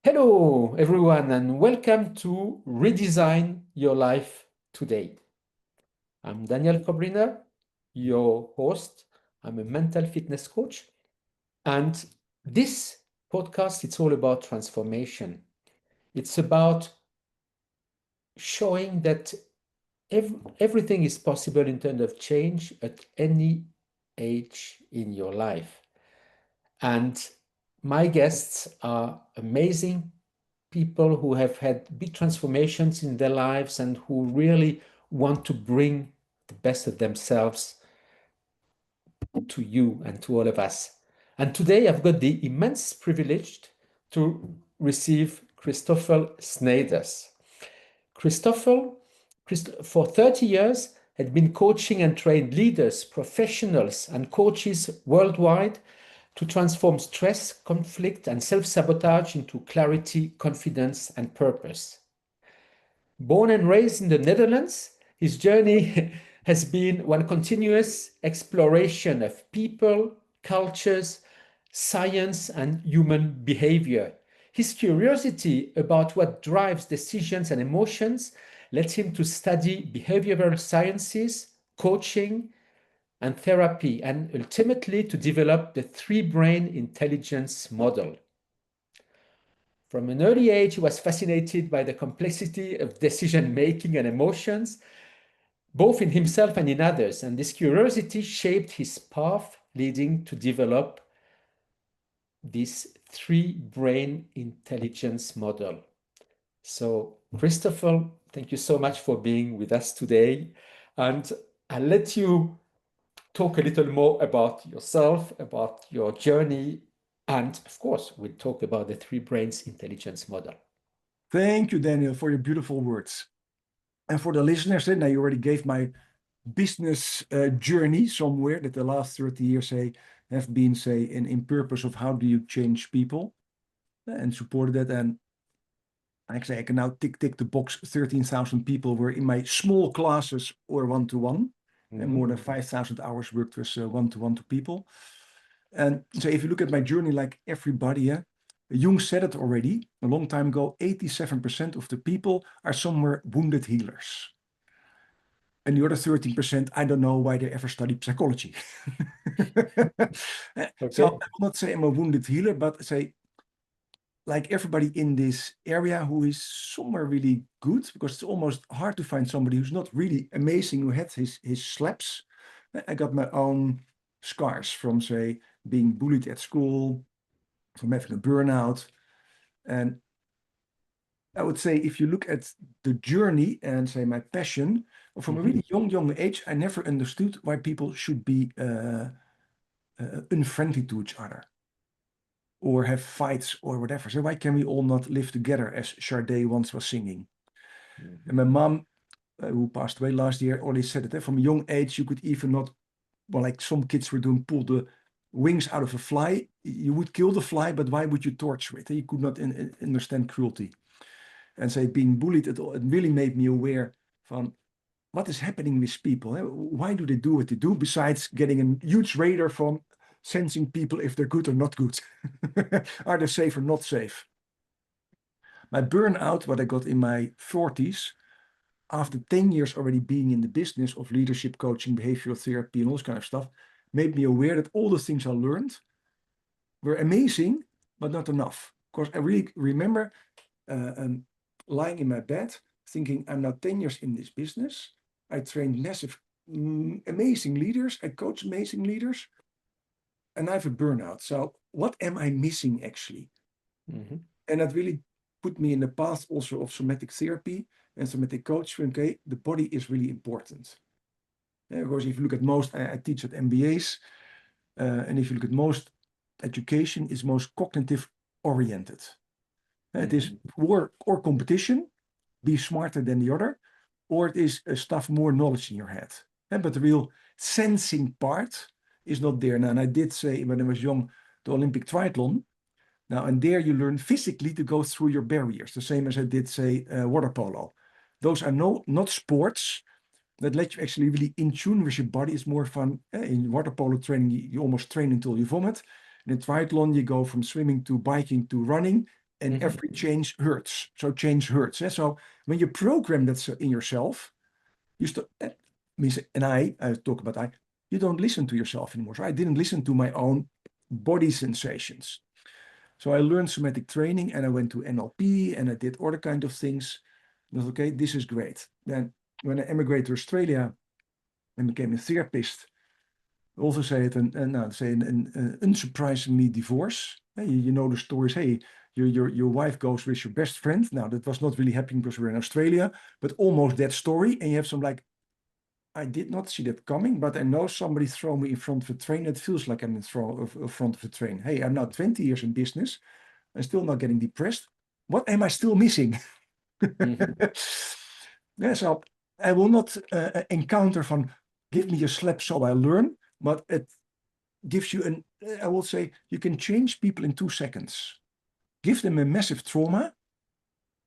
Hello, everyone, and welcome to Redesign Your Life Today. I'm Daniel Kobryner, your host. I'm a mental fitness coach, and this podcast, it's all about transformation. It's about showing that everything is possible in terms of change at any age in your life. And my guests are amazing people who have had big transformations in their lives and who really want to bring the best of themselves to you and to all of us. And today I've got the immense privilege to receive Christoffel Sneijders. Christoffel, for 30 years, had been coaching and trained leaders, professionals, and coaches worldwide to transform stress, conflict, and self-sabotage into clarity, confidence, and purpose. Born and raised in the Netherlands, his journey has been one continuous exploration of people, cultures, science, and human behavior. His curiosity about what drives decisions and emotions led him to study behavioral sciences, coaching, and therapy, and ultimately to develop the three-brain intelligence model. From an early age, he was fascinated by the complexity of decision-making and emotions, both in himself and in others, and this curiosity shaped his path, leading to develop this three-brain intelligence model. So, Christoffel, thank you so much for being with us today, and I'll let you talk a little more about yourself, about your journey, and of course, we'll talk about the three brains intelligence model. Thank you, Daniel, for your beautiful words. And for the listeners, now you already gave my business journey somewhere that the last 30 years have been, in purpose of how do you change people and supported that. And I can now tick the box. 13,000 people were in my small classes or one-to-one, and more than 5,000 hours worked with one-to-one to people. And so if you look at my journey, like everybody, Jung said it already a long time ago, 87% of the people are somewhere wounded healers. And the other 13%, I don't know why they ever studied psychology. So I will not say I'm a wounded healer, but say, like everybody in this area who is somewhere really good, because it's almost hard to find somebody who's not really amazing, who had his slaps. I got my own scars from, say, being bullied at school, from having a burnout. And I would say, if you look at the journey and say my passion, from a really young age, I never understood why people should be unfriendly to each other or have fights or whatever. So why can we all not live together, as Sade once was singing? And my mom, who passed away last year, always said that from a young age, you could even not, well, like some kids were doing, pull the wings out of a fly. You would kill the fly, but why would you torture it? You could not understand cruelty. And say being bullied, it really made me aware from what is happening with people. Why do they do what they do, besides getting a huge radar from sensing people if they're good or not good? Are they safe or not safe? My burnout, what I got in my 40s, after 10 years already being in the business of leadership coaching, behavioral therapy, and all this kind of stuff, made me aware that all the things I learned were amazing, but not enough. Because I really remember lying in my bed, thinking, I'm now 10 years in this business. I trained massive, amazing leaders. I coach amazing leaders. And I have a burnout. So what am I missing actually? And that really put me in the path also of somatic therapy and somatic coaching. Okay, the body is really important. Because if you look at most, I teach at MBAs. And if you look at most education, is most cognitive oriented. It is war or competition, be smarter than the other, or it is stuff more knowledge in your head. But the real sensing part is not there. Now, and I did say when I was young, the Olympic triathlon. Now, and there you learn physically to go through your barriers, the same as I did say water polo. Those are not sports that let you actually really in tune with your body. It's more fun. In water polo training, you almost train until you vomit. In triathlon, you go from swimming to biking to running. And every change hurts. So change hurts. So when you program that in yourself, you start, and I talk about you don't listen to yourself anymore. So I didn't listen to my own body sensations. So I learned somatic training and I went to NLP and I did other kind of things. I thought, okay, this is great. Then when I emigrated to Australia and became a therapist, I also say it, an unsurprisingly divorce. You know the stories. Hey, your wife goes with your best friend. Now that was not really happening because we're in Australia, but almost that story. And you have some like, I did not see that coming, but I know somebody throw me in front of a train. It feels like I'm in front of a train. Hey, I'm now 20 years in business. I'm still not getting depressed. What am I still missing? So I will not encounter from give me a slap so I learn, but it gives you I will say you can change people in 2 seconds. Give them a massive trauma,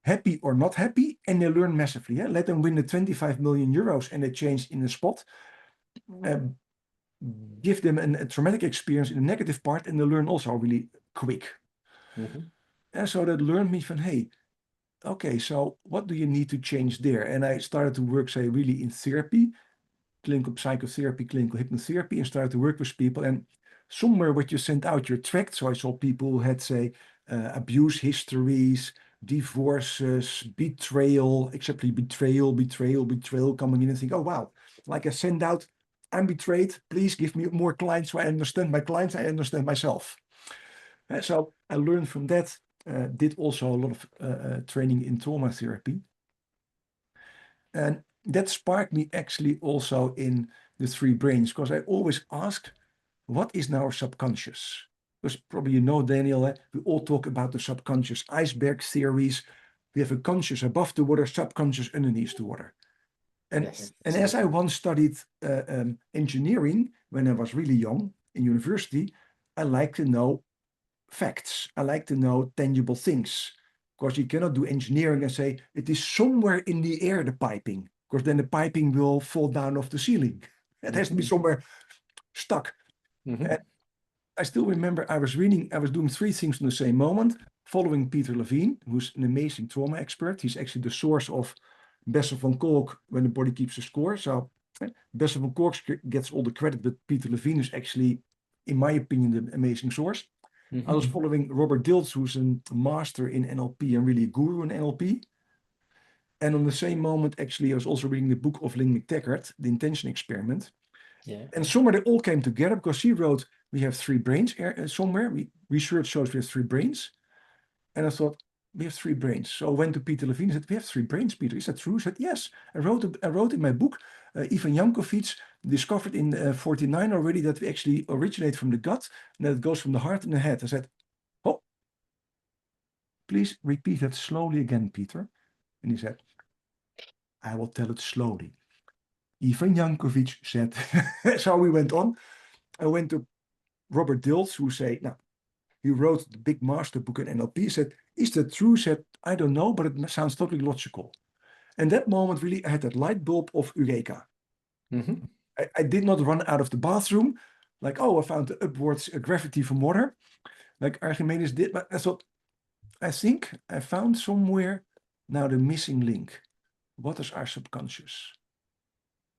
happy or not happy, and they learn massively. Let them win the 25 million euros and they change in a spot. Give them a traumatic experience in the negative part and they learn also really quick. And so that learned me from, hey, okay, so what do you need to change there? And I started to work, say, really in therapy, clinical psychotherapy, clinical hypnotherapy, and started to work with people. And somewhere what you send out, you're tracked. So I saw people who had, say, abuse histories, divorces, betrayal, except betrayal coming in and think, oh, wow, like I send out, I'm betrayed. Please give me more clients so I understand my clients, I understand myself. So I learned from that. Did also a lot of training in trauma therapy. And that sparked me actually also in the 3 brains, because I always ask, what is now our subconscious? Because probably you know, Daniel, we all talk about the subconscious iceberg theories. We have a conscious above the water, subconscious underneath the water. And, Yes, and as I once studied engineering when I was really young in university, I like to know facts. I like to know tangible things, because you cannot do engineering and say it is somewhere in the air, the piping, because then the piping will fall down off the ceiling. It has to be somewhere stuck. And I still remember I was doing 3 things in the same moment, following Peter Levine, who's an amazing trauma expert. He's actually the source of Bessel van Kolk, When the Body Keeps a Score. So Bessel van Kolk gets all the credit, but Peter Levine is actually, in my opinion, the amazing source. I was following Robert Dilts, who's a master in NLP and really a guru in NLP. And on the same moment, actually, I was also reading the book of Lynn McTaggart, The Intention Experiment. Yeah. And somewhere they all came together, because she wrote, we have 3 brains somewhere. Research shows we have 3 brains. And I thought, we have 3 brains. So I went to Peter Levine and said, we have 3 brains, Peter. Is that true? He said, yes. I wrote in my book, Ivan Jankovic discovered in 49 already that we actually originate from the gut and that it goes from the heart and the head. I said, oh, please repeat that slowly again, Peter. And he said, I will tell it slowly. Ivan Jankovic said, so we went on. I went to Robert Dilts, who said, now, he wrote the big master book in NLP. He said, is that true? He said, I don't know, but it sounds totally logical. And that moment, really, I had that light bulb of Eureka. I did not run out of the bathroom like, oh, I found the upwards gravity from water, like Archimedes did. But I thought, I think I found somewhere now the missing link. What is our subconscious?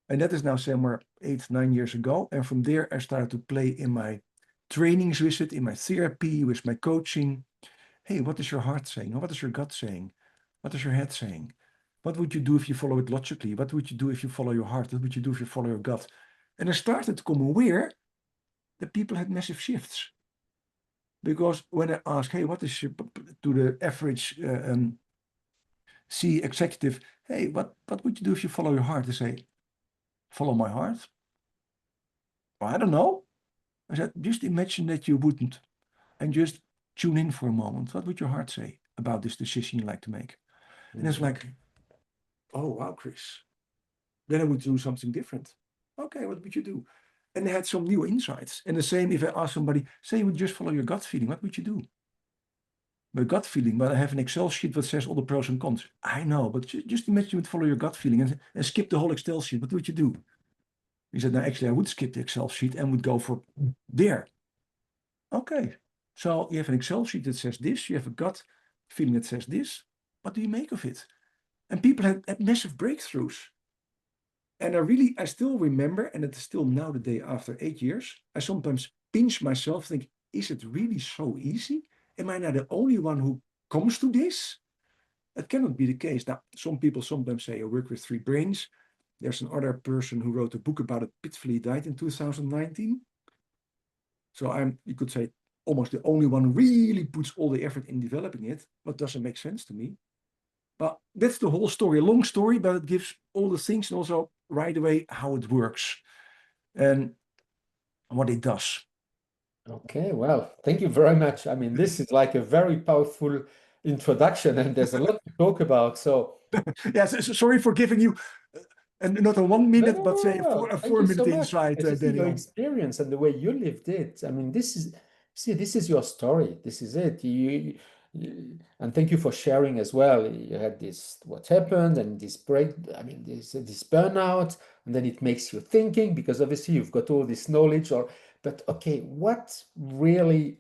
And that is now somewhere 8, 9 years ago. And from there, I started to play in my trainings with it, in my therapy, with my coaching. Hey, what is your heart saying? Or what is your gut saying? What is your head saying? What would you do if you follow it logically? What would you do if you follow your heart? What would you do if you follow your gut? And I started to become aware that people had massive shifts. Because when I ask, hey, what is your, to the average C executive, hey, what would you do if you follow your heart? They say, follow my heart? Well, I don't know. I said, just imagine that you wouldn't, and just tune in for a moment. What would your heart say about this decision you like to make? And it's like, oh, wow, Chris. Then I would do something different. Okay, what would you do? And they had some new insights. And the same if I ask somebody, say you would just follow your gut feeling, what would you do? My gut feeling, but I have an Excel sheet that says all the pros and cons. I know, but just imagine you would follow your gut feeling and skip the whole Excel sheet. What would you do? He said, no, actually, I would skip the Excel sheet and would go for there. Okay, so you have an Excel sheet that says this, you have a gut feeling that says this. What do you make of it? And people had massive breakthroughs. And I still remember, and it is still now the day after 8 years, I sometimes pinch myself, think, is it really so easy? Am I now the only one who comes to this? It cannot be the case. Now, some people sometimes say, I work with 3 brains. There's another person who wrote a book about it, pitifully died in 2019. So you could say, almost the only one who really puts all the effort in developing it. What doesn't make sense to me? But that's the whole story, a long story, but it gives all the things and also right away how it works and what it does. Okay, well, thank you very much. I mean, this is like a very powerful introduction, and there's a lot to talk about. So, Yes, sorry for giving you and not a 1 minute, no, but say no, no. a Thank you so 4-minute much. insight, As you see, your Daniel. experience and the way you lived it. I mean, this is your story. This is it. And thank you for sharing as well. You had this, what happened, and this break. I mean, this burnout, and then it makes you thinking because obviously you've got all this knowledge. But okay, what really,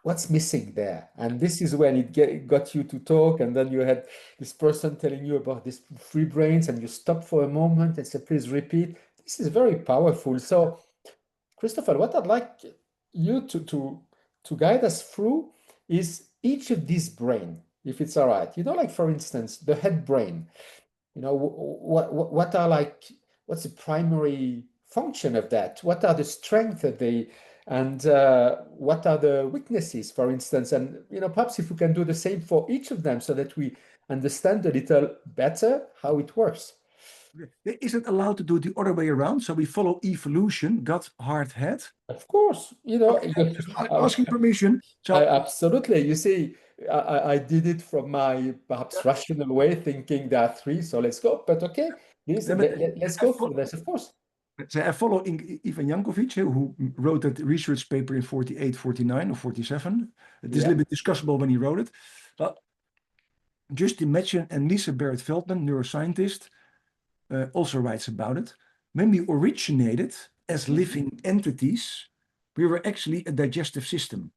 what's missing there? And this is when got you to talk, and then you had this person telling you about these 3 brains, and you stop for a moment and say, please repeat. This is very powerful. So, Christoffel, what I'd like you to guide us through is each of these brain, if it's all right. Like for instance, the head brain. What are what's the primary function of that? What are the strengths of and what are the weaknesses, for instance? And perhaps if we can do the same for each of them so that we understand a little better how it works. Is it allowed to do the other way around? So we follow evolution, gut, heart, head? Of course, Okay, just asking permission. So absolutely. You see, I did it from my perhaps rational way, thinking there are 3, so let's go. But okay, please, let's go for this, of course. So I follow Ivan Jankovic, who wrote that research paper in 48, 49 or 47. It is a little bit discussable when he wrote it. But just imagine, and Lisa Barrett-Feldman, neuroscientist, also writes about it. When we originated as living entities, we were actually a digestive system.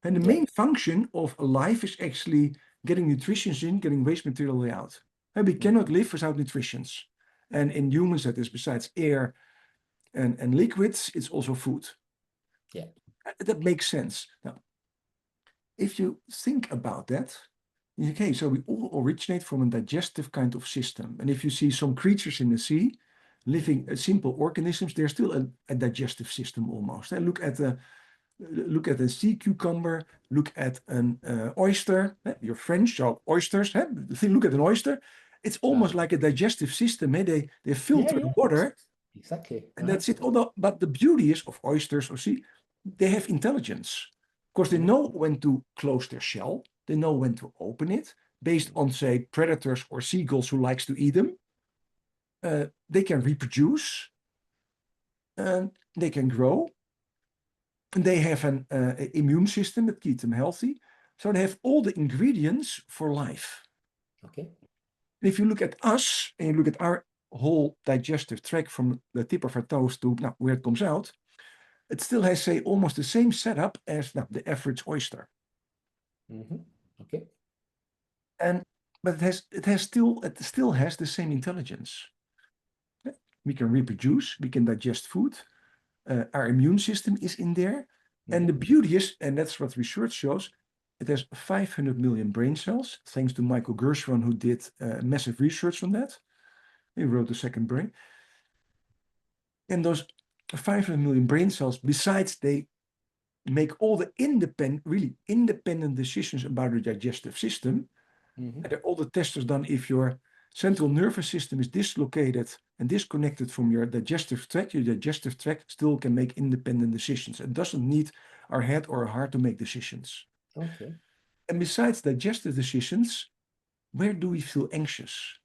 And the main function of life is actually getting nutrition in, getting waste material out. And we cannot live without nutrition. And in humans, that is besides air and liquids, it's also food. Yeah. That makes sense. Now, if you think about that, okay, so we all originate from a digestive kind of system. And if you see some creatures in the sea, living simple organisms, they're still a digestive system almost. And look at a sea cucumber, look at an oyster. You're French, so oysters. Look at an oyster. It's almost like a digestive system. They filter water. Exactly. And that's it. But the beauty is of oysters or sea, they have intelligence. Of course, they know when to close their shell. They know when to open it based on, say, predators or seagulls who likes to eat them. They can reproduce. And they can grow. And they have an immune system that keeps them healthy. So they have all the ingredients for life. Okay. And if you look at us and you look at our whole digestive tract from the tip of our toes to where it comes out, it still has, say, almost the same setup as the average oyster. Okay. But it still has the same intelligence. We can reproduce, we can digest food. Our immune system is in there. And the beauty is, and that's what research shows, it has 500 million brain cells, thanks to Michael Gershwin, who did massive research on that. He wrote The Second Brain. And those 500 million brain cells, besides they make all the really independent decisions about the digestive system, and all the tests are done if your central nervous system is dislocated and disconnected from your digestive tract still can make independent decisions. It doesn't need our head or our heart to make decisions. Okay. And besides digestive decisions, where do we feel anxious?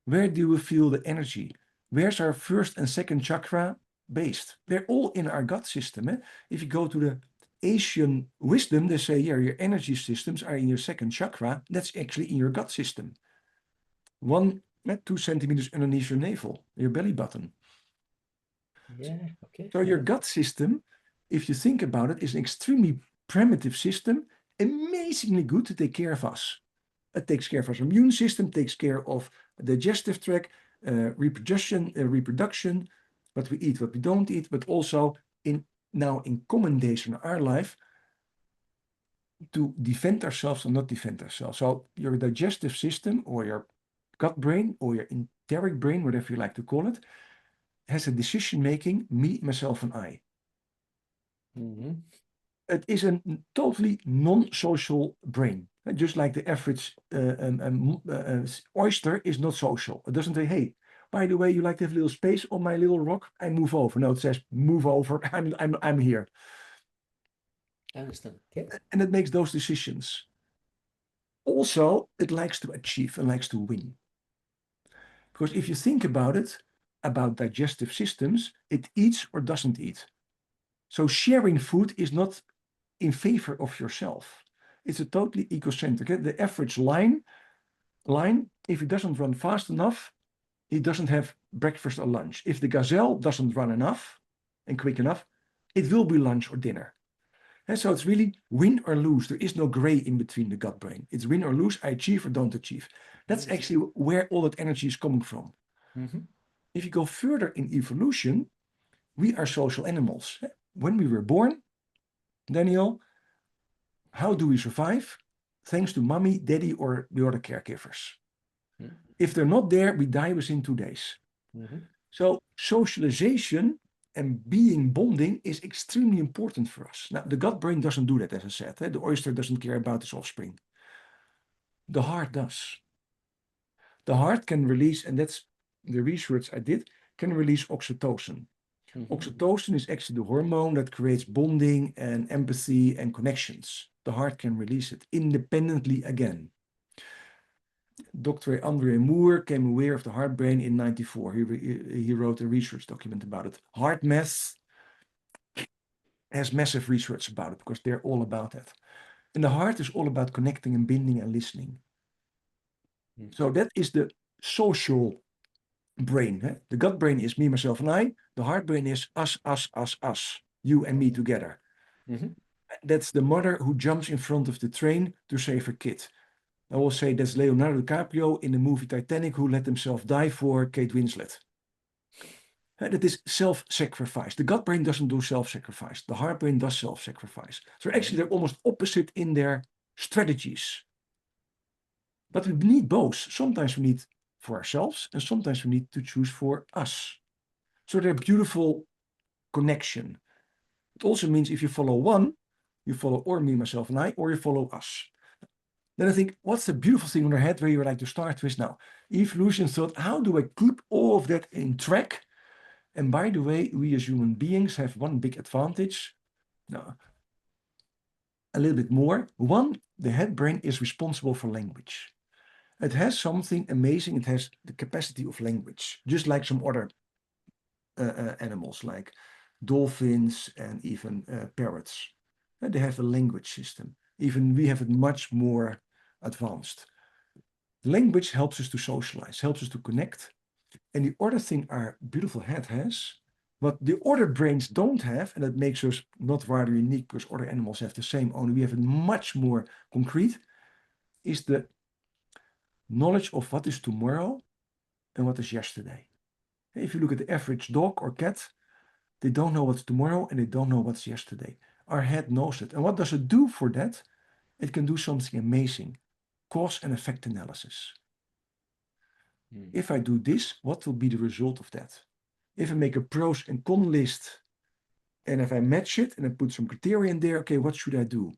Where do we feel the energy? Where's our first and second chakra based? They're all in our gut system. If you go to the Asian wisdom, they say, your energy systems are in your second chakra. That's actually in your gut system. 2 centimeters underneath your navel, your belly button. Yeah, okay. So your gut system, if you think about it, is an extremely primitive system, amazingly good to take care of us. It takes care of our immune system, takes care of digestive tract, reproduction, what we eat, what we don't eat, but also in common days in our life to defend ourselves or not defend ourselves. So your digestive system or your gut brain or your enteric brain, whatever you like to call it, has a decision making, me, myself, and I. Mm-hmm. It is a totally non-social brain. Just like the average oyster is not social. It doesn't say, hey, by the way, you like to have a little space on my little rock? I move over. No, it says, move over. I'm here. I understand. Okay. And it makes those decisions. Also, it likes to achieve and likes to win. Because if you think about it, about digestive systems, it eats or doesn't eat. So sharing food is not in favor of yourself. It's a totally egocentric. The average lion, if it doesn't run fast enough, it doesn't have breakfast or lunch. If the gazelle doesn't run enough and quick enough, it will be lunch or dinner. And so it's really win or lose. There is no gray in between the gut brain. It's win or lose, I achieve or don't achieve. That's actually where all that energy is coming from. Mm-hmm. If you go further in evolution, we are social animals. When we were born, Daniel, how do we survive? Thanks to mommy, daddy, or the other caregivers. Mm-hmm. If they're not there, we die within 2 days. Mm-hmm. So socialization and bonding is extremely important for us. Now, the gut brain doesn't do that, as I said. The oyster doesn't care about its offspring. The heart does. The heart can release, and that's the research I did, can release oxytocin. Mm-hmm. Oxytocin is actually the hormone that creates bonding and empathy and connections. The heart can release it independently again. Dr. Andre Moore came aware of the heart brain in 1994. He wrote a research document about it. HeartMath has massive research about it because they're all about that. And the heart is all about connecting and binding and listening. So that is the social brain. The gut brain is me, myself, and I. The heart brain is us, you and me together. Mm-hmm. That's the mother who jumps in front of the train to save her kid. I will say that's Leonardo DiCaprio in the movie Titanic who let himself die for Kate Winslet. That is self-sacrifice. The gut brain doesn't do self-sacrifice. The heart brain does self-sacrifice. So actually they're almost opposite in their strategies. But we need both. Sometimes we need for ourselves and sometimes we need to choose for us. So they're beautiful connection. It also means if you follow one, you follow or me, myself, and I, or you follow us. Then I think, what's the beautiful thing on our head where you would like to start with now? Evolution thought, how do I keep all of that in track? And by the way, we as human beings have one big advantage. Now, a little bit more. One, the head brain is responsible for language. It has something amazing. It has the capacity of language, just like some other animals, like dolphins and even parrots. They have a language system. Even we have it much more advanced. Language helps us to socialize, helps us to connect. And the other thing our beautiful head has, what the other brains don't have, and that makes us not rather unique because other animals have the same, only we have it much more concrete, is the knowledge of what is tomorrow and what is yesterday. If you look at the average dog or cat, they don't know what's tomorrow and they don't know what's yesterday. Our head knows it. And what does it do for that? It can do something amazing. Cause and effect analysis. If I do this, what will be the result of that? If I make a pros and con list, and if I match it and I put some criteria in there, okay, what should I do?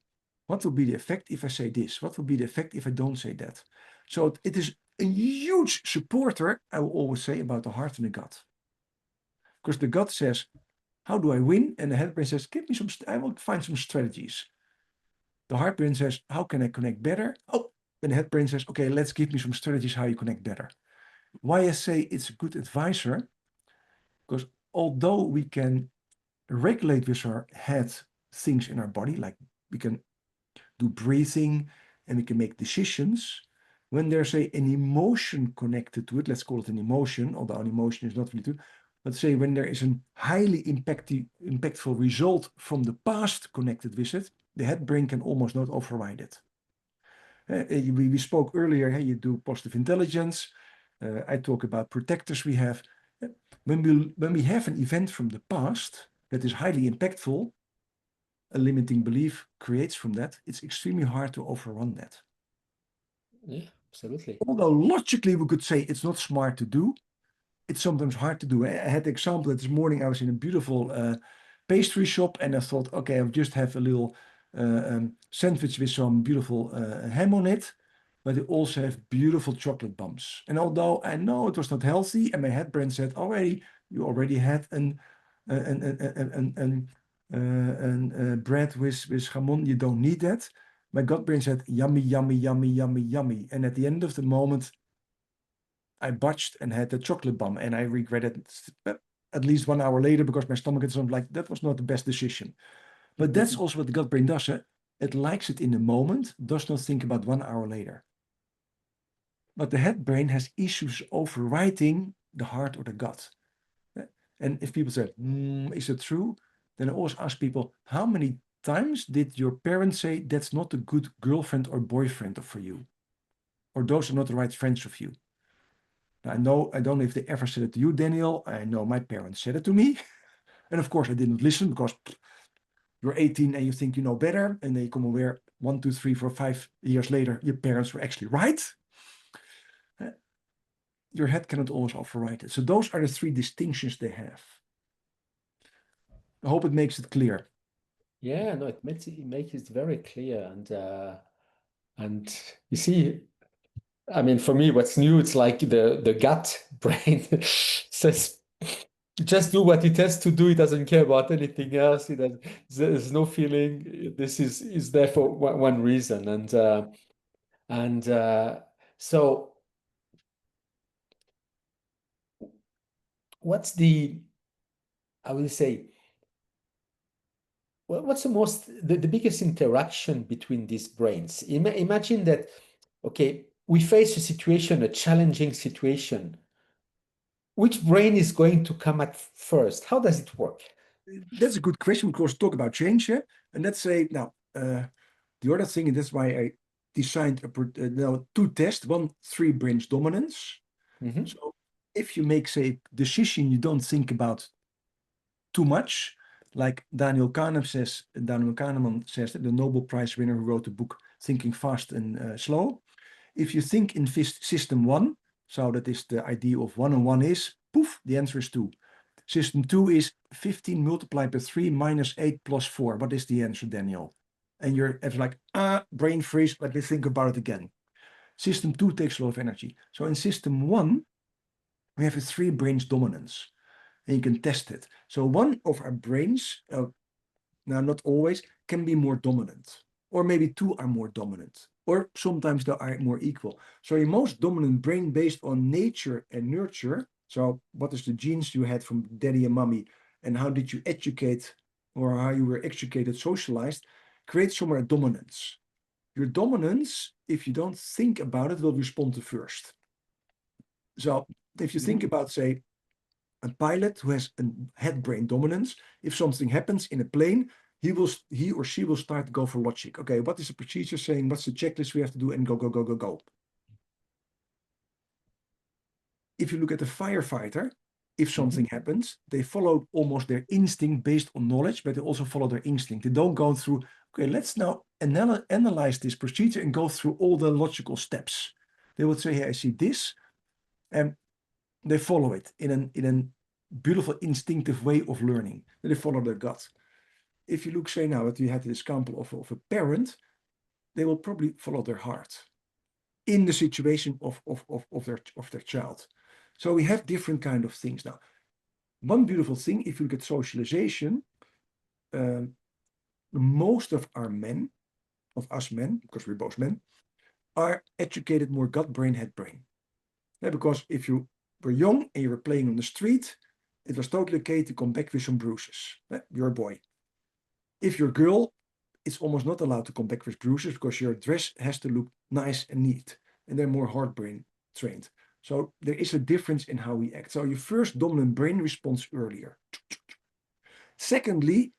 What will be the effect if I say this? What will be the effect if I don't say that? So it is a huge supporter, I will always say, about the heart and the gut. Because the gut says, how do I win? And the head brain says, give me some, I will find some strategies. The heart brain says, how can I connect better? Oh, and the head brain says, okay, let's give me some strategies how you connect better. Why I say it's a good advisor, because although we can regulate with our head things in our body, like we can do breathing and we can make decisions, when there's an emotion connected to it, let's call it an emotion, although an emotion is not really true, Let's say when there is a highly impactful result from the past connected with it, the head brain can almost not override it. We spoke earlier, you do positive intelligence. I talk about protectors we have. When we have an event from the past that is highly impactful, a limiting belief creates from that, it's extremely hard to overrun that. Yeah, absolutely. Although logically we could say it's not smart to do, it's sometimes hard to do. I had the example that this morning I was in a beautiful pastry shop and I thought, okay, I'll just have a little sandwich with some beautiful ham on it, but they also have beautiful chocolate bumps. And although I know it was not healthy, and my head brain said, you already had an bread with jamon, you don't need that. My gut brain said, yummy, yummy, yummy, yummy, yummy. And at the end of the moment, I botched and had the chocolate bomb, and I regretted at least 1 hour later because my stomach had something like, that was not the best decision. But that's also what the gut brain does. It likes it in the moment, does not think about 1 hour later. But the head brain has issues overwriting the heart or the gut. And if people say, is it true? Then I always ask people, how many times did your parents say that's not a good girlfriend or boyfriend for you? Or those are not the right friends of you? I don't know if they ever said it to you, Daniel. I know my parents said it to me. And of course, I didn't listen because you're 18 and you think you know better. And then you come aware 1, 2, 3, 4, 5 years later, your parents were actually right. Your head cannot always override it. So those are the 3 distinctions they have. I hope it makes it clear. Yeah, no, it makes it very clear. And you see, I mean, for me, what's new, it's like the gut brain says, just do what it has to do. It doesn't care about anything else. There's no feeling. This is there for one reason. So what's I will say, what's the biggest interaction between these brains? Imagine that, okay, we face a situation, a challenging situation. Which brain is going to come at first? How does it work? That's a good question. Of course, talk about change, yeah? And let's say now, the other thing, and that's why I designed 2 tests, 1 3 brains dominance. So if you make, say, decision you don't think about too much, like Daniel Kahneman says, the Nobel Prize winner who wrote the book Thinking Fast and Slow. If you think in system 1, so that is the idea of 1 and 1 is, poof, the answer is 2. System 2 is 15 multiplied by 3 minus 8 plus 4. What is the answer, Daniel? And you're like, brain freeze, let me think about it again. System 2 takes a lot of energy. So in system 1, we have a 3 brains dominance. And you can test it. So one of our brains, now not always, can be more dominant. Or maybe 2 are more dominant. Or sometimes they are more equal. So your most dominant brain based on nature and nurture. So what is the genes you had from daddy and mommy? And how did you educate, or how you were educated, socialized, creates somewhere dominance. Your dominance, if you don't think about it, will respond to first. So if you think about, say, a pilot who has a head brain dominance, if something happens in a plane, he or she will start to go for logic. Okay, what is the procedure saying? What's the checklist we have to do? And go, go, go, go, go. If you look at a firefighter, if something happens, they follow almost their instinct based on knowledge, but they also follow their instinct. They don't go through, okay, let's now analyze this procedure and go through all the logical steps. They would say, hey, I see this, and they follow it in a beautiful instinctive way of learning. They follow their gut. If you look, say now, that we had this example of a parent, they will probably follow their heart in the situation of their child. So we have different kind of things. Now, one beautiful thing, if you look at socialization, most of us men, because we're both men, are educated more gut brain, head brain. Yeah, because if you were young and you were playing on the street, it was totally okay to come back with some bruises. You're a boy. If you're a girl, it's almost not allowed to come back with bruises because your dress has to look nice and neat. And they're more hard brain trained. So there is a difference in how we act. So your first dominant brain responds earlier. Secondly,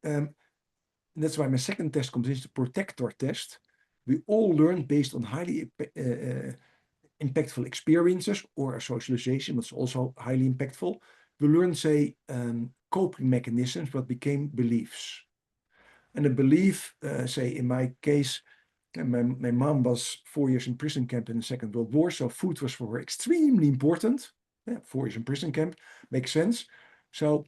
that's why my second test comes in, the protector test. We all learn based on highly impactful experiences or a socialization that's also highly impactful. We learn, say, coping mechanisms, what became beliefs. And a belief, say, in my case, my mom was 4 years in prison camp in the Second World War, so food was for her extremely important. 4 years in prison camp makes sense. So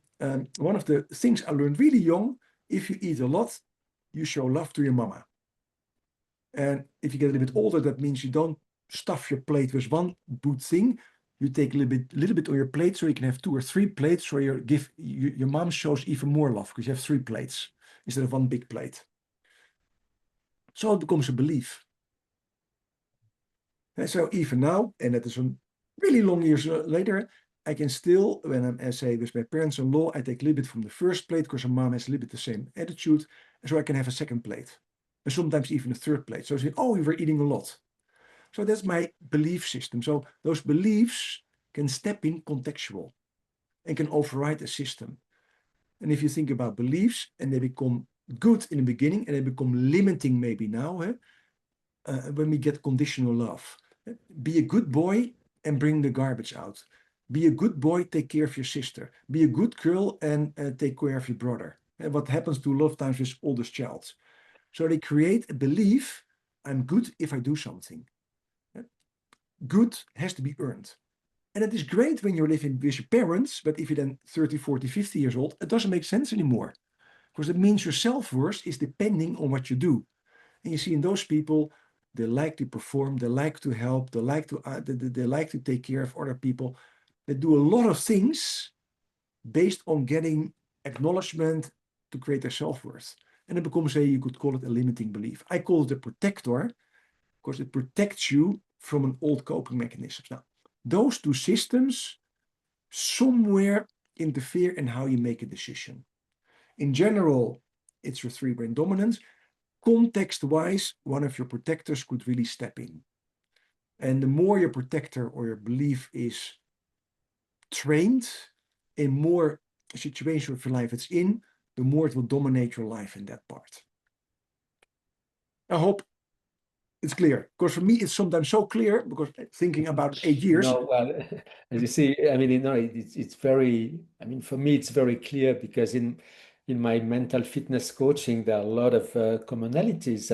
one of the things I learned really young, if you eat a lot, you show love to your mama. And if you get a little bit older, that means you don't stuff your plate with one good thing. You take a little bit on your plate, so you can have 2 or 3 plates, so your mom shows even more love because you have 3 plates instead of one big plate. So it becomes a belief. And so even now, and that is a really long years later, I can still, when I'm, as I say, with my parents-in-law, I take a little bit from the first plate because my mom has a little bit the same attitude, and so I can have a second plate, and sometimes even a third plate. So I say, oh, we were eating a lot. So that's my belief system. So those beliefs can step in contextual and can override a system. And if you think about beliefs and they become good in the beginning and they become limiting maybe now, when we get conditional love. Be a good boy and bring the garbage out. Be a good boy, take care of your sister. Be a good girl and take care of your brother. And what happens to love times with oldest child? So they create a belief, I'm good if I do something. Good has to be earned. And it is great when you're living with your parents, but if you're then 30, 40, 50 years old, it doesn't make sense anymore. Because it means your self-worth is depending on what you do. And you see in those people, they like to perform, they like to help, they like to take care of other people. They do a lot of things based on getting acknowledgement to create their self-worth. And it becomes you could call it a limiting belief. I call it a protector because it protects you from an old coping mechanism. Now, those 2 systems somewhere interfere in how you make a decision. In general, it's your 3 brain dominance. Context-wise, one of your protectors could really step in. And the more your protector or your belief is trained in more situation of your life it's in, the more it will dominate your life in that part. I hope it's clear. Because for me, it's sometimes so clear, because thinking about 8 years. No, well, as you see, I mean, it's very, I mean, for me, it's very clear because in my mental fitness coaching, there are a lot of commonalities,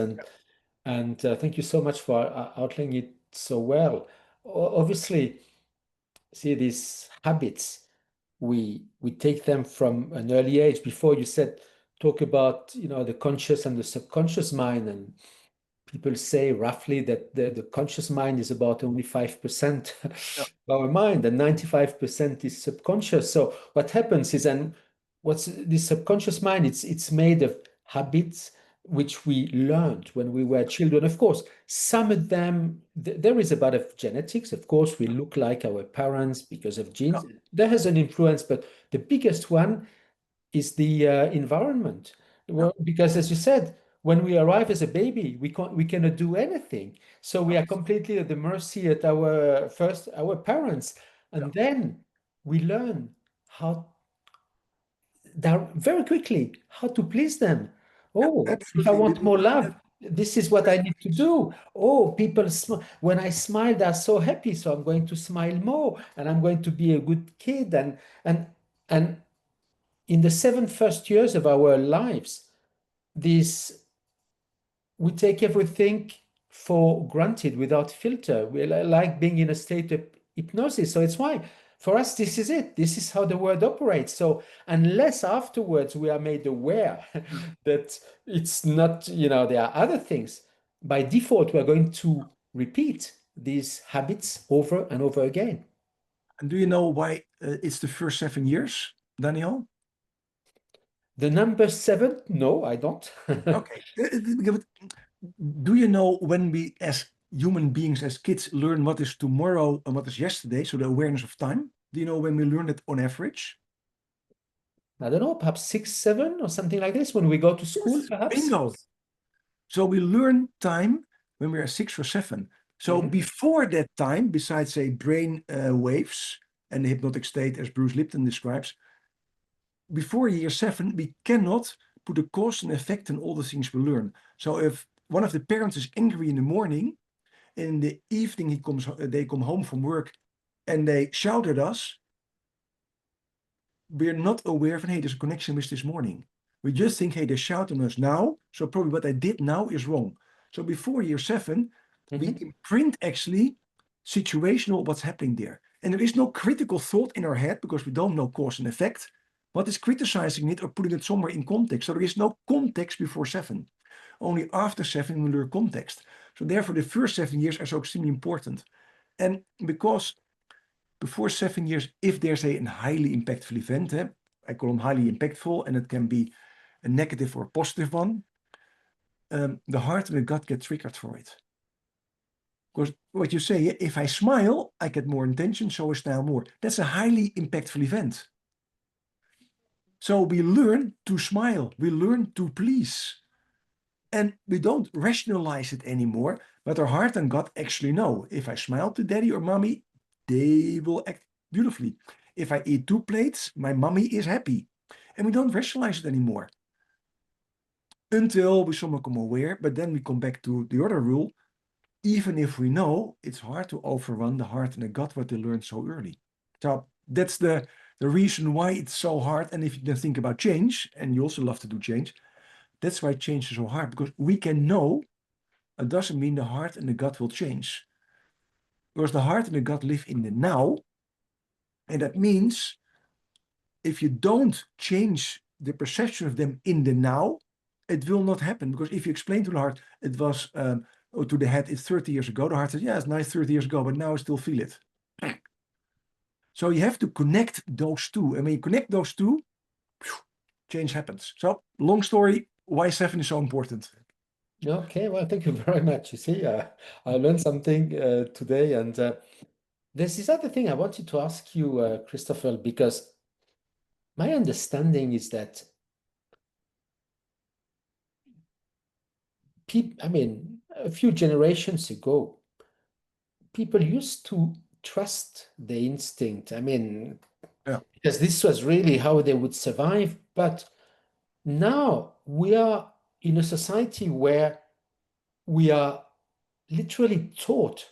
and thank you so much for outlining it so well. Obviously, see these habits, we take them from an early age. Before you said, talk about, the conscious and the subconscious mind, and people say roughly that the conscious mind is about only 5% of our mind and 95% is subconscious. So what happens is, and what's the subconscious mind? It's made of habits which we learned when we were children. Of course, some of them, there is a bit of genetics. Of course, we look like our parents because of genes. That has an influence, but the biggest one is the environment. Well, because as you said, when we arrive as a baby, we cannot do anything. So we are completely at the mercy at our parents. And then we learn how very quickly how to please them. Oh, if I want more love, this is what I need to do. Oh, people, when I smile, they're so happy. So I'm going to smile more and I'm going to be a good kid. And in the 7 first years of our lives, we take everything for granted without filter. We like being in a state of hypnosis. So it's why for us, this is it. This is how the world operates. So unless afterwards we are made aware that it's not, there are other things, by default, we're going to repeat these habits over and over again. And do you know why it's the first 7 years, Daniel? The number 7? No, I don't. Okay. Do you know when we, as human beings, as kids, learn what is tomorrow and what is yesterday, so the awareness of time? Do you know when we learn it on average? I don't know, perhaps 6, 7 or something like this when we go to school, Yes, perhaps? bingo. So we learn time when we are 6 or 7. So before that time, besides, say, brain waves and the hypnotic state, as Bruce Lipton describes, before year 7, we cannot put a cause and effect on all the things we learn. So if one of the parents is angry in the morning, in the evening they come home from work and they shout at us, we're not aware of, hey, there's a connection with this morning. We just think, hey, they're shouting at us now, so probably what I did now is wrong. So before year 7, we imprint actually situational what's happening there. And there is no critical thought in our head because we don't know cause and effect. What is criticizing it or putting it somewhere in context? So there is no context before 7. Only after 7 we learn context. So therefore the first 7 years are so extremely important. And because before 7 years, if there's a highly impactful event, I call them highly impactful, and it can be a negative or a positive one, the heart and the gut get triggered for it. Because what you say, if I smile, I get more attention, so I smile more. That's a highly impactful event. So we learn to smile, we learn to please. And we don't rationalize it anymore, but our heart and gut actually know. If I smile to daddy or mommy, they will act beautifully. If I eat 2 plates, my mommy is happy. And we don't rationalize it anymore. Until we somehow become aware, but then we come back to the other rule. Even if we know, it's hard to overrun the heart and the gut what they learned so early. So that's the reason why it's so hard. And if you then think about change, and you also love to do change, that's why change is so hard, because we can know, it doesn't mean the heart and the gut will change. Because the heart and the gut live in the now. And that means if you don't change the perception of them in the now, it will not happen. Because if you explain to the heart, it was, or to the head, it's 30 years ago, the heart says, yeah, it's nice 30 years ago, but now I still feel it. So you have to connect those two. And when you connect those two, change happens. So long story, why 7 is so important. Okay, well, thank you very much. You see, I learned something today, and there's this other thing I wanted to ask you, Christoffel, because my understanding is that I mean, a few generations ago, people used to trust the instinct. I mean, because this was really how they would survive. But now we are in a society where we are literally taught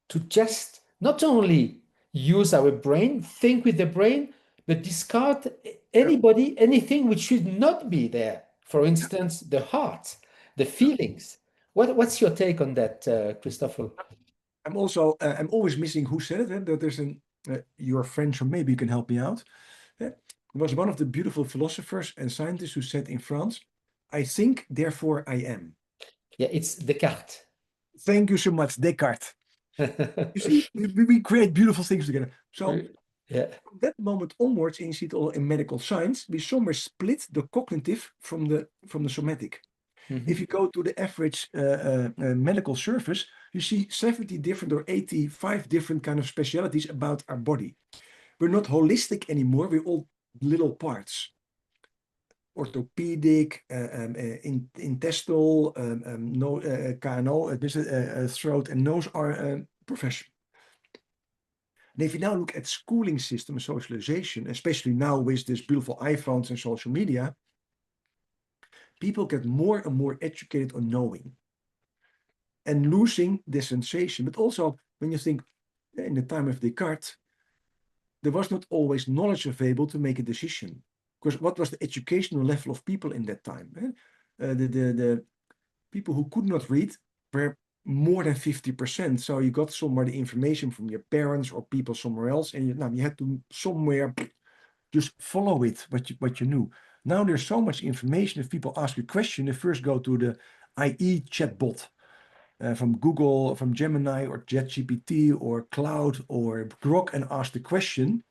to just not only use our brain, think with the brain, but discard anything which should not be there. For instance, the heart, the feelings. What's your take on that, Christoffel? I'm always missing who said it. That there's you're French, or maybe you can help me out. There was one of the beautiful philosophers and scientists who said in France, I think, therefore I am. Yeah, it's Descartes. Thank you so much, Descartes. You see, we create beautiful things together. So from that moment onwards, and you see it all in medical science, we somewhere split the cognitive from the somatic. If you go to the average medical service, you see 70 different or 85 different kind of specialities about our body. We're not holistic anymore. We're all little parts. Orthopedic, intestinal, KNO, throat and nose are profession. And if you now look at schooling system and socialization, especially now with this beautiful iPhones and social media, people get more and more educated on knowing and losing the sensation. But also, when you think in the time of Descartes, there was not always knowledge available to make a decision. Because what was the educational level of people in that time? The people who could not read were more than 50%. So you got somewhere the information from your parents or people somewhere else, and you had to somewhere just follow it, what you knew. Now there's so much information. If people ask a question, they first go to the IE chatbot from Google, from Gemini or ChatGPT or Cloud or Grok and ask the question.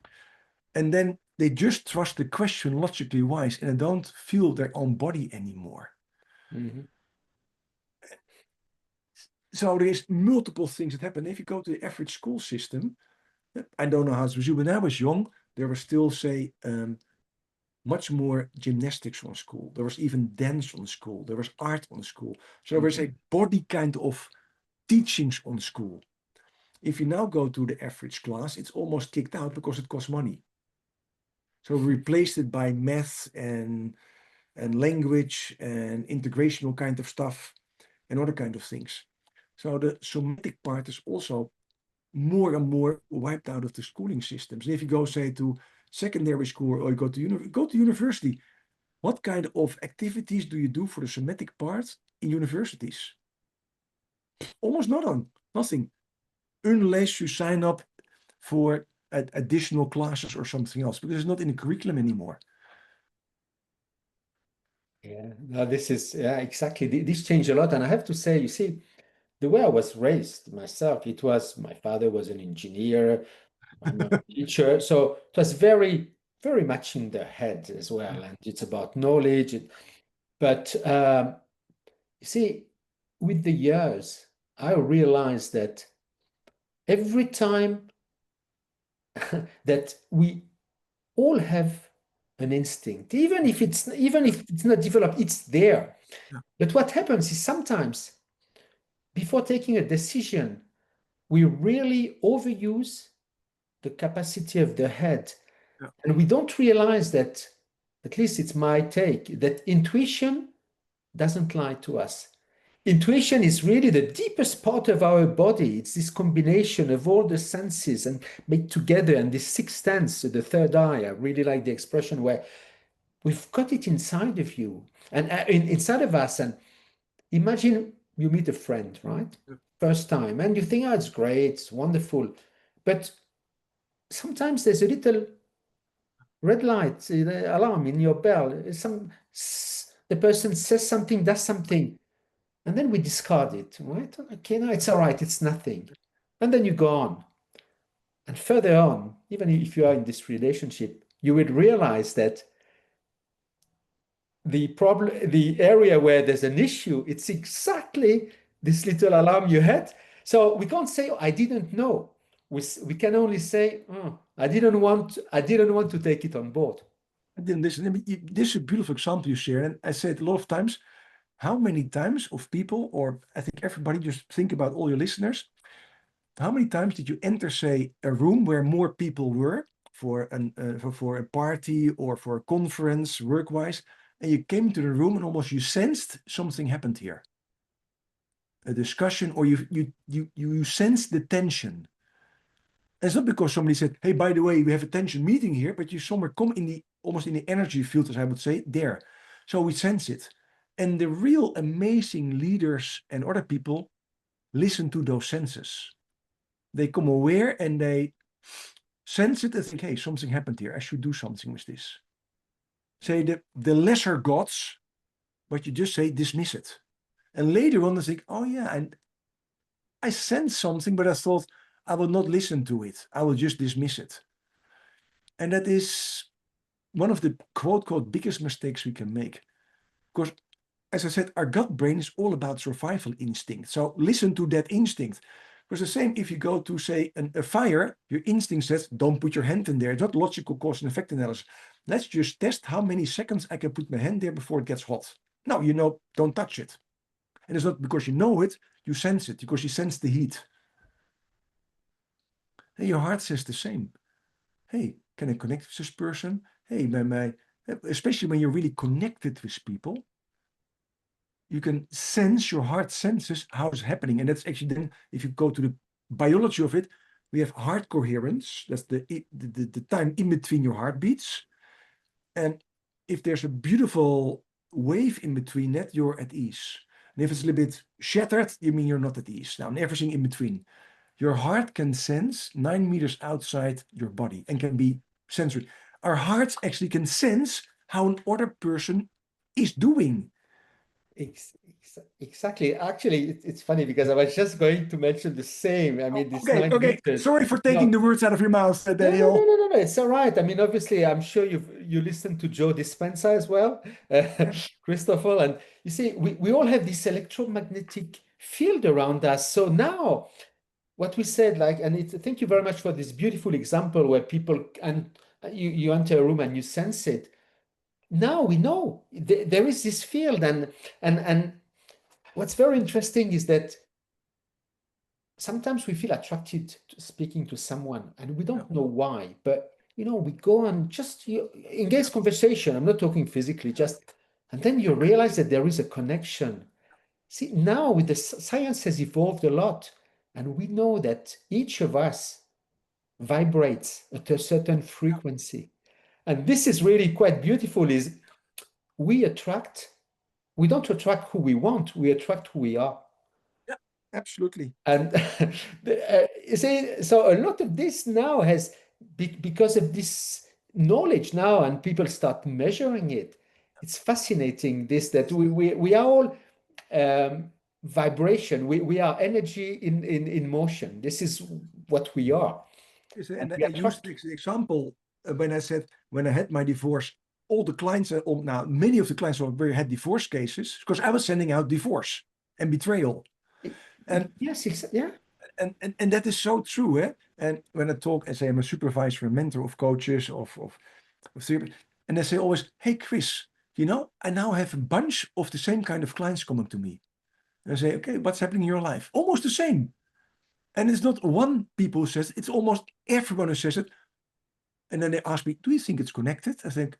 And then they just trust the question logically wise, and they don't feel their own body anymore. So there's multiple things that happen. If you go to the average school system, I don't know how it's with you, when I was young, there was still, say, much more gymnastics on school. There was even dance on school. There was art on school. So there was a body kind of teachings on school. If you now go to the average class, it's almost kicked out because it costs money. So we replaced it by math and language and integrational kind of stuff and other kind of things. So the somatic part is also more and more wiped out of the schooling systems. And if you go, say, to secondary school or you go to university, what kind of activities do you do for the somatic part in universities? Almost nothing, unless you sign up for additional classes or something else, because it's not in the curriculum anymore. Yeah, no, this is exactly. This changed a lot, and I have to say, you see, the way I was raised myself, it was my father was an engineer, my mom a teacher, so it was very, very much in the head as well, and it's about knowledge. But you see, with the years, I realized that every time that we all have an instinct, even if it's not developed, it's there. Yeah. But what happens is sometimes before taking a decision, we really overuse the capacity of the head. Yeah. And we don't realize that, at least it's my take, that intuition doesn't lie to us. Intuition is really the deepest part of our body. It's this combination of all the senses and made together, and this sixth sense, the third eye. I really like the expression where we've got it inside of you and inside of us. And imagine you meet a friend, right? Yeah. First time, and you think, oh, it's great, it's wonderful. But sometimes there's a little red light alarm in your bell. The person says something, does something, and then we discard it, right? Okay, no, it's all right, it's nothing. And then you go on. And further on, even if you are in this relationship, you would realize that the area where there's an issue, it's exactly this little alarm you had. So we can't say, oh, I didn't know. We can only say, oh, I didn't want to take it on board. I didn't listen. I mean, this is a beautiful example you share. And I said a lot of times, how many times of people, or I think everybody, just think about all your listeners, how many times did you enter, say, a room where more people were for a party or for a conference, work-wise, and you came to the room and almost you sensed something happened here, a discussion, or you sensed the tension. And it's not because somebody said, "Hey, by the way, we have a tension meeting here," but you somewhere come almost in the energy field, as I would say, there. So we sense it. And the real amazing leaders and other people listen to those senses. They come aware and they sense it and think, hey, something happened here. I should do something with this. Say the lesser gods, but you just say, dismiss it. And later on, they think, oh yeah, and I sensed something, but I thought I will not listen to it. I will just dismiss it. And that is one of the quote biggest mistakes we can make. Because as I said, our gut brain is all about survival instinct. So listen to that instinct. Because the same, if you go to, say, a fire, your instinct says, don't put your hand in there. It's not logical cause and effect analysis. Let's just test how many seconds I can put my hand there before it gets hot. No, don't touch it. And it's not because you know it, you sense it, because you sense the heat. And your heart says the same. Hey, can I connect with this person? Hey, especially when you're really connected with people, you can sense, your heart senses how it's happening. And that's actually then, if you go to the biology of it, we have heart coherence. That's the time in between your heartbeats. And if there's a beautiful wave in between that, you're at ease. And if it's a little bit shattered, you mean you're not at ease. Now, and everything in between. Your heart can sense 9 meters outside your body and can be sensory. Our hearts actually can sense how another person is doing. Exactly. Actually, it's funny because I was just going to mention the same. I mean, this Okay. 9 meters. Sorry for taking the words out of your mouth, Daniel. No. It's all right. I mean, obviously, I'm sure you listened to Joe Dispenza as well, Christoffel, and you see, we all have this electromagnetic field around us. So now, what we said, thank you very much for this beautiful example where people and you enter a room and you sense it. Now we know there is this field, and what's very interesting is that sometimes we feel attracted to speaking to someone and we Yeah. don't know why, but we go and just engage conversation. I'm not talking physically, just, and then you realize that there is a connection. See, now with the science has evolved a lot, and we know that each of us vibrates at a certain frequency. And this is really quite beautiful, is we attract, we don't attract who we want, we attract who we are. Yeah, absolutely. And you see, so a lot of this now has, because of this knowledge now, and people start measuring it. It's fascinating this, that we are all vibration. We are energy in motion. This is what we are. And And we I used attract. this example when I said, when I had my divorce, all the clients, now many of the clients had divorce cases because I was sending out divorce and betrayal. And Yes, yeah. and that is so true. Eh? And when I talk, I say I'm a supervisor and mentor of coaches, of therapy, and they say always, hey, Chris, I now have a bunch of the same kind of clients coming to me. And I say, okay, what's happening in your life? Almost the same. And it's not one people who says, it's almost everyone who says it. And then they ask me, do you think it's connected? I think,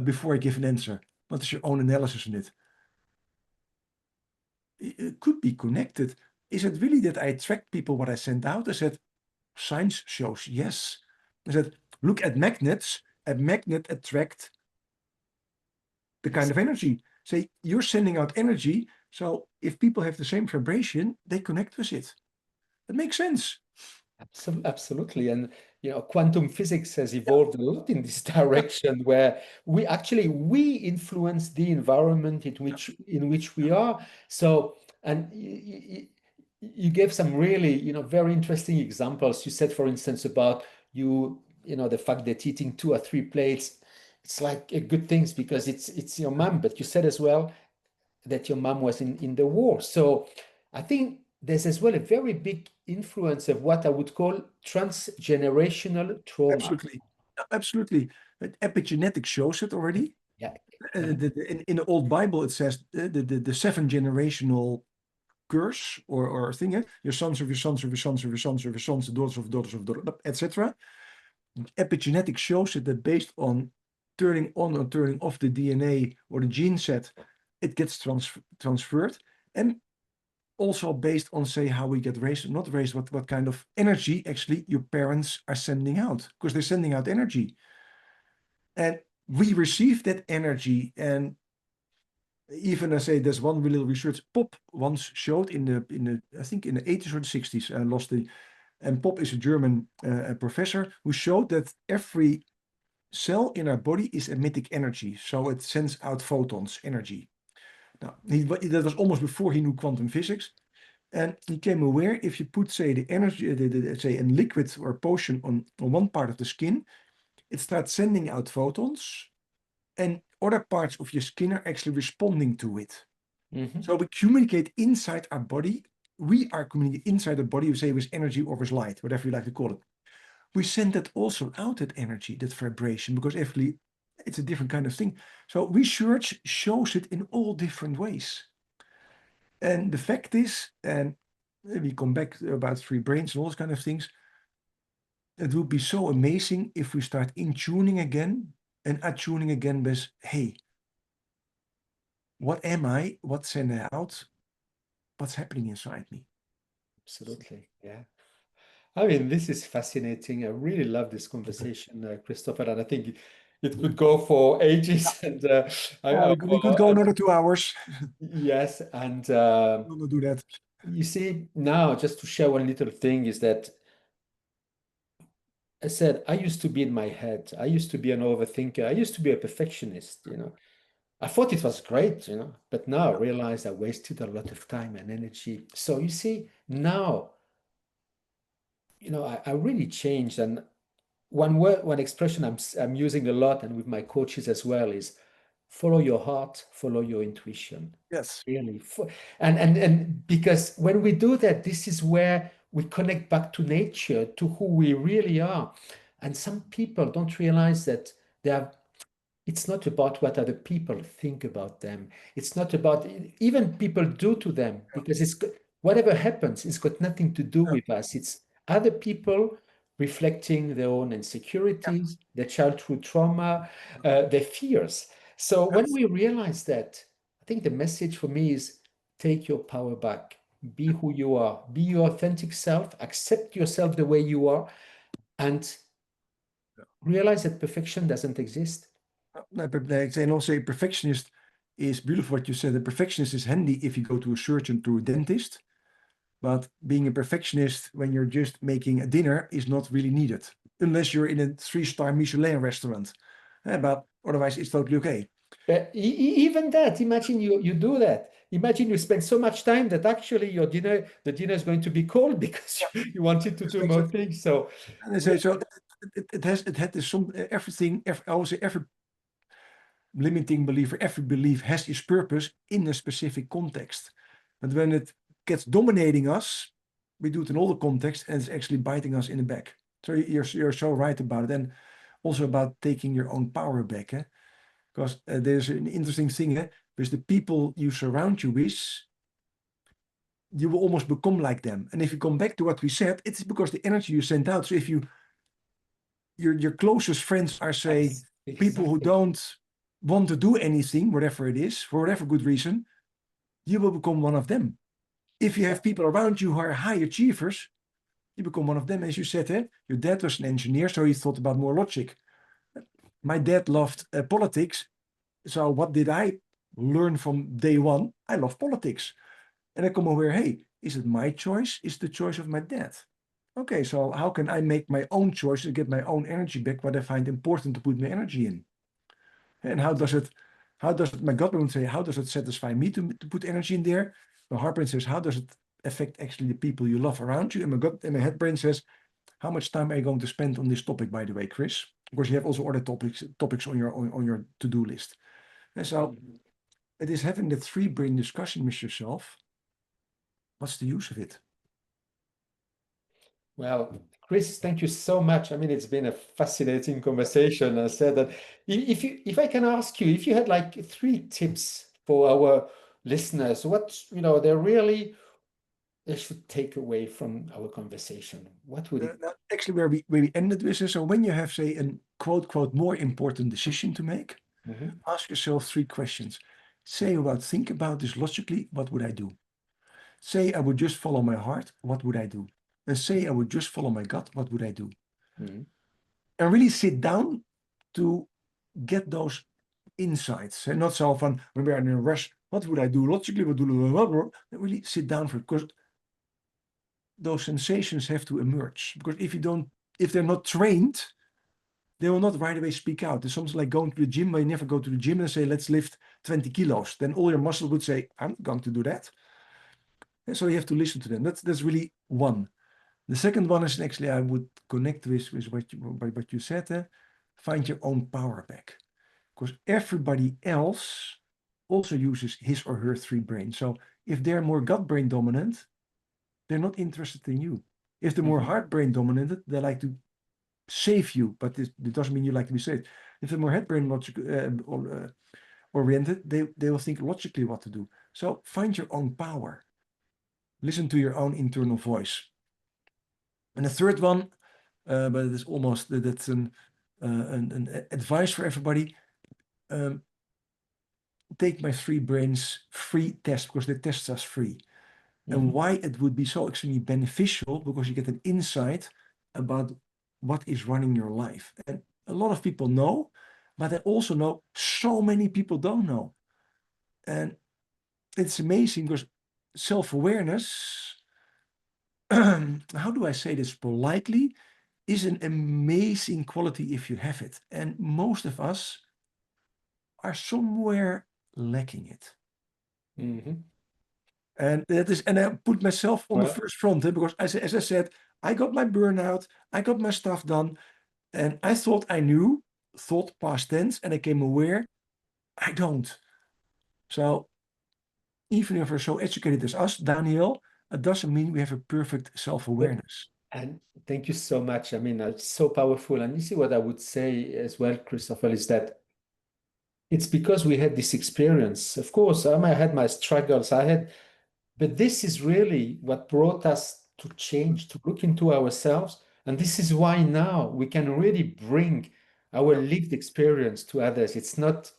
before I give an answer, what is your own analysis on it? It could be connected. Is it really that I attract people what I send out? I said, science shows yes. I said, look at magnets. A magnet attract the kind of energy. Say, you're sending out energy. So if people have the same vibration, they connect with it. It makes sense. Absolutely. And quantum physics has evolved a lot in this direction, where we influence the environment in which we are. So, and you gave some really, very interesting examples. You said, for instance, about the fact that eating 2 or 3 plates, it's like a good things because it's your mom, but you said as well that your mom was in the war. So I think there's as well a very big influence of what I would call transgenerational trauma. Absolutely. Absolutely. Epigenetics shows it already. Yeah. In the old Bible, it says the 7 generational curse or thing, your sons of your sons of your sons of your sons of your sons, the daughters of daughters, etc. Epigenetics shows it that based on turning on or turning off the DNA or the gene set, it gets transferred. And also based on, say, how we get raised, not raised, what kind of energy actually your parents are sending out, because they're sending out energy. And we receive that energy. And even I say there's one little research Pop once showed in the I think in the 80s or the 60s. And Pop is a German professor who showed that every cell in our body is emitting energy, so it sends out photons, energy. Now that was almost before he knew quantum physics, and he came aware if you put, say, the energy, say, a liquid or a potion on one part of the skin, it starts sending out photons, and other parts of your skin are actually responding to it. Mhm. So we communicate inside our body. We are communicating inside the body, we say, with energy or with light, whatever you like to call it. We send that also out, that energy, that vibration, because actually it's a different kind of thing. So research shows it in all different ways. And the fact is, and we come back about three brains and all those kind of things, it would be so amazing if we start in tuning again and attuning again with, hey, what am I? What's sending out? What's happening inside me? Absolutely. Yeah. I mean, this is fascinating. I really love this conversation, Christopher, and I think it could go for ages. And We could go another 2 hours. yes, and We'll not do that. you see, now just to share one little thing is that I said I used to be in my head. I used to be an overthinker. I used to be a perfectionist. I thought it was great, but now I realize I wasted a lot of time and energy. So you see, now, I really changed. And one word, one expression I'm using a lot, and with my coaches as well, is follow your heart, follow your intuition. Yes. Really. And because when we do that, this is where we connect back to nature, to who we really are. And some people don't realize that they are it's not about what other people think about them. It's not about even people do to them, because whatever happens, it's got nothing to do with us. It's other people reflecting their own insecurities, their childhood trauma, their fears. So when we realize that, I think the message for me is take your power back. Be who you are. Be your authentic self. Accept yourself the way you are, and realize that perfection doesn't exist. Ik zei also, a perfectionist is beautiful what you said. A perfectionist is handy if you go to a surgeon, to a dentist. But being a perfectionist when you're just making a dinner is not really needed. Unless you're in a 3-star Michelin restaurant. But otherwise, it's totally okay. Even that, imagine you do that. Imagine you spend so much time that actually the dinner is going to be cold because you wanted to do more things. So it had some everything, every limiting belief or every belief has its purpose in a specific context. But when it gets dominating us, we do it in all the contexts and it's actually biting us in the back. So you're so right about it. And also about taking your own power back. Because there's an interesting thing, with the people you surround you with, you will almost become like them. And if you come back to what we said, it's because the energy you send out. So if your closest friends are, say, people who don't want to do anything, whatever it is, for whatever good reason, you will become one of them. If you have people around you who are high achievers, you become one of them. As you said, your dad was an engineer, so he thought about more logic. My dad loved politics. So what did I learn from day one? I love politics. And I come aware, hey, is it my choice? Is it the choice of my dad? Okay, so how can I make my own choice to get my own energy back, what I find important to put my energy in? And how does my gut brain say, how does it satisfy me to put energy in there? My heart brain says, how does it affect actually the people you love around you? And my head brain says, how much time are you going to spend on this topic, by the way, Chris? Of course, you have also other topics on your to-do list. And so it is having the 3-brain discussion with yourself. What's the use of it? Well, Chris, thank you so much. I mean, it's been a fascinating conversation. I said that if I can ask you, if you had like 3 tips for our listeners, what they should take away from our conversation, what would it? Actually, where we ended with is, so when you have, say, a quote more important decision to make, ask yourself 3 questions. Say think about this logically, what would I do? Say I would just follow my heart, what would I do? And say I would just follow my gut, what would I do? And really sit down to get those insights. And not so when we are in a rush, what would I do logically? What do really sit down for it, because those sensations have to emerge. Because if they're not trained, they will not right away speak out. It's something like going to the gym, where you never go to the gym and say, let's lift 20 kilos. Then all your muscle would say, I'm not going to do that. And so you have to listen to them. That's really one. The second one is actually, I would connect with what you said. Find your own power back. Because everybody else also uses his or her 3 brains. So if they're more gut brain dominant, they're not interested in you. If they're more heart brain dominant, they like to save you, but it doesn't mean you like to be saved. If they're more head brain oriented, they will think logically what to do. So find your own power. Listen to your own internal voice. And the third one, but it is almost that's an advice for everybody. Take my 3 brains free test, because they test us free. And why it would be so extremely beneficial, because you get an insight about what is running your life. And a lot of people know, but I also know so many people don't know. And it's amazing, because self-awareness, how do I say this politely, is an amazing quality if you have it. And most of us are somewhere lacking it. And I put myself on the first front, because as I said, I got my burnout, I got my stuff done, and I thought I knew, thought past tense, and I came aware I don't. So even if we're so educated as us, Daniel, it doesn't mean we have a perfect self-awareness. And thank you so much. I mean, it's so powerful. And you see, what I would say as well, Christoffel, is that it's because we had this experience. Of course, I had my struggles. But But this is really what brought us to change, to look into ourselves. And this is why now we can really bring our lived experience to others. It's not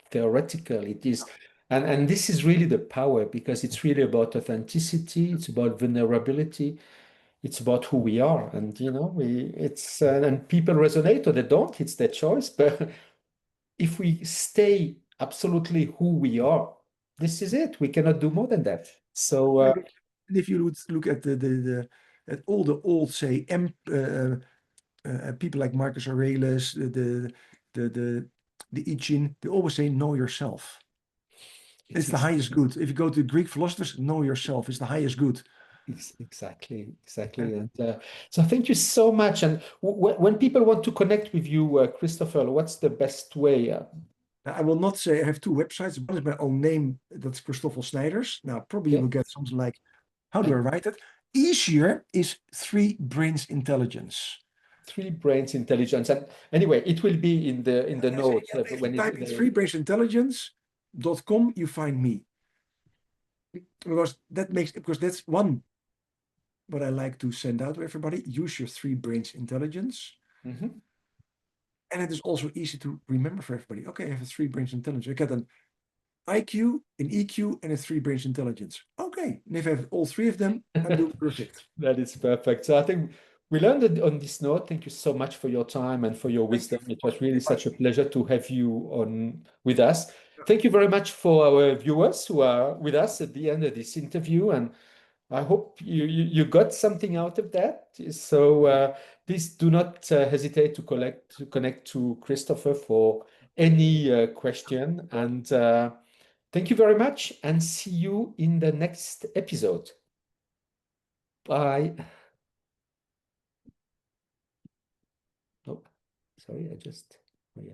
theoretical, it is. And this is really the power, because it's really about authenticity, it's about vulnerability, it's about who we are. And, it's, and people resonate or they don't, it's their choice. But if we stay absolutely who we are, this is it. We cannot do more than that. So, And if you would look at at all the old, say, people like Marcus Aurelius, the I Ching, they always say, know yourself. It's the highest good. If you go to Greek philosophers, know yourself is the highest good. Exactly. And so thank you so much. And when people want to connect with you, Christoffel, what's the best way? Now, I will not say I have two websites. One is my own name, that's Christoffel Sneijders. Now, probably you will get something like, how do I write it? Easier is Three Brains Intelligence. Three Brains Intelligence. And anyway, it will be in the notes. If you type in threebrainsintelligence.com, you find me. Because that's one what I like to send out to everybody. Use your Three Brains Intelligence. Mm-hmm. And it is also easy to remember for everybody. Okay, I have a Three Brains Intelligence. I got an IQ, an EQ, and a Three Brains Intelligence. Okay, and if I have all three of them, I'm doing perfect. That is perfect. So I think we learned it on this note. Thank you so much for your time and for your wisdom. It was really such a pleasure to have you on with us. Thank you very much for our viewers who are with us at the end of this interview. And I hope you got something out of that. So please do not hesitate to connect to Christoffel for any question. And thank you very much, and see you in the next episode. Bye. Oh, sorry, oh yeah.